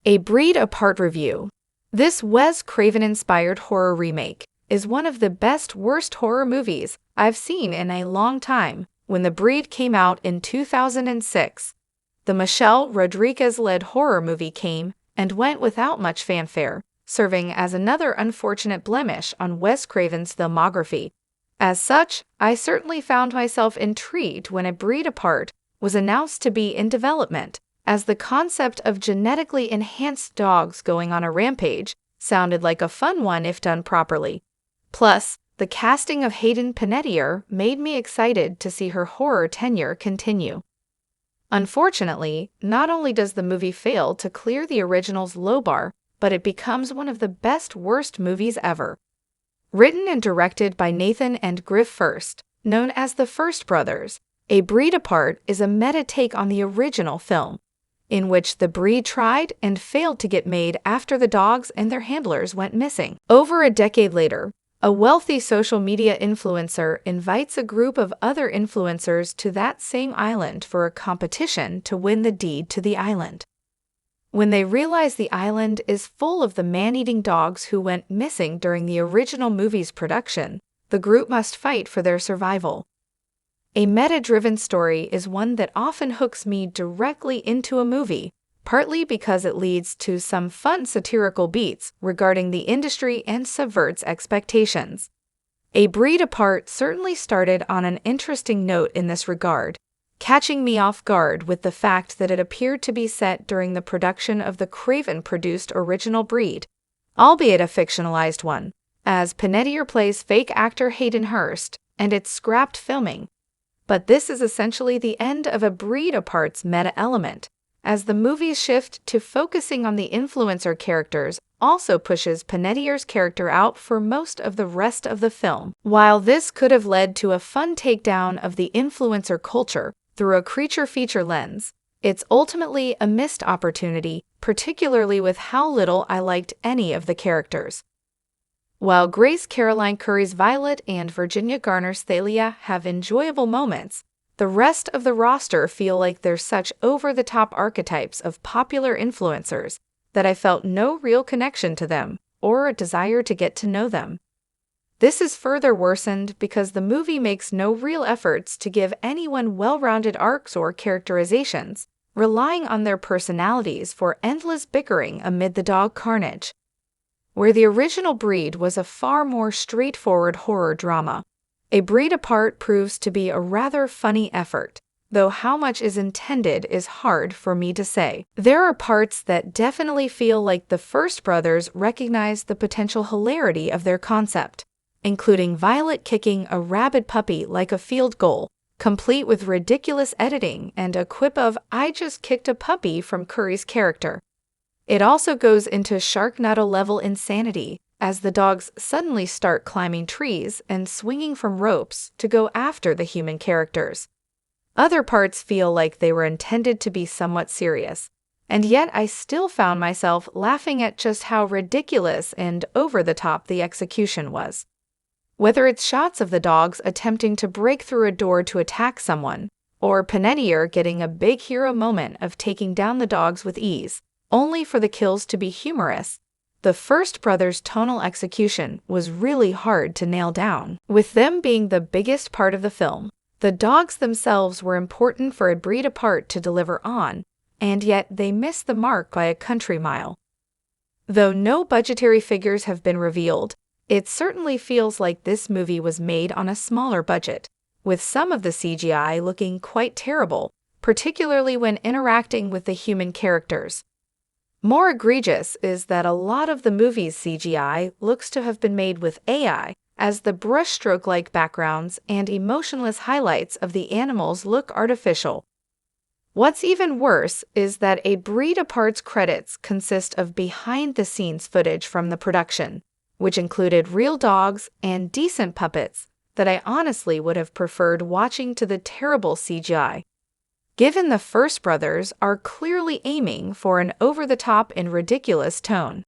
A Breed Apart review. This Wes Craven-inspired horror remake is one of the best worst horror movies I've seen in a long time. When The Breed came out in 2006, the Michelle Rodriguez-led horror movie came and went without much fanfare, serving as another unfortunate blemish on Wes Craven's filmography. As such, I certainly found myself intrigued when A Breed Apart was announced to be in development, as the concept of genetically enhanced dogs going on a rampage sounded like a fun one if done properly. Plus, the casting of Hayden Panettiere made me excited to see her horror tenure continue. Unfortunately, not only does the movie fail to clear the original's low bar, but it becomes one of the best worst movies ever. Written and directed by Nathan and Griff First, known as the First Brothers, A Breed Apart is a meta take on the original film, in which the breed tried and failed to get made after the dogs and their handlers went missing. Over a decade later, a wealthy social media influencer invites a group of other influencers to that same island for a competition to win the deed to the island. When they realize the island is full of the man-eating dogs who went missing during the original movie's production, the group must fight for their survival. A meta-driven story is one that often hooks me directly into a movie, partly because it leads to some fun satirical beats regarding the industry and subverts expectations. A Breed Apart certainly started on an interesting note in this regard, catching me off guard with the fact that it appeared to be set during the production of the Craven-produced original Breed, albeit a fictionalized one, as Panettiere plays fake actor Hayden Hurst, and it's scrapped filming. But this is essentially the end of A Breed Apart's meta-element, as the movie's shift to focusing on the influencer characters also pushes Panettiere's character out for most of the rest of the film. While this could have led to a fun takedown of the influencer culture through a creature feature lens, it's ultimately a missed opportunity, particularly with how little I liked any of the characters. While Grace Caroline Curry's Violet and Virginia Garner's Thalia have enjoyable moments, the rest of the roster feel like they're such over-the-top archetypes of popular influencers that I felt no real connection to them or a desire to get to know them. This is further worsened because the movie makes no real efforts to give anyone well-rounded arcs or characterizations, relying on their personalities for endless bickering amid the dog carnage. Where the original Breed was a far more straightforward horror drama, A Breed Apart proves to be a rather funny effort, though how much is intended is hard for me to say. There are parts that definitely feel like the First Brothers recognized the potential hilarity of their concept, including Violet kicking a rabid puppy like a field goal, complete with ridiculous editing and a quip of "I just kicked a puppy" from Curry's character. It also goes into Sharknado-level insanity, as the dogs suddenly start climbing trees and swinging from ropes to go after the human characters. Other parts feel like they were intended to be somewhat serious, and yet I still found myself laughing at just how ridiculous and over-the-top the execution was. Whether it's shots of the dogs attempting to break through a door to attack someone, or Panettiere getting a big hero moment of taking down the dogs with ease, only for the kills to be humorous, the First Brothers' tonal execution was really hard to nail down. With them being the biggest part of the film, the dogs themselves were important for A Breed Apart to deliver on, and yet they missed the mark by a country mile. Though no budgetary figures have been revealed, it certainly feels like this movie was made on a smaller budget, with some of the CGI looking quite terrible, particularly when interacting with the human characters. More egregious is that a lot of the movie's CGI looks to have been made with AI, as the brushstroke-like backgrounds and emotionless highlights of the animals look artificial. What's even worse is that A Breed Apart's credits consist of behind-the-scenes footage from the production, which included real dogs and decent puppets that I honestly would have preferred watching to the terrible CGI. Given the First Brothers are clearly aiming for an over-the-top and ridiculous tone.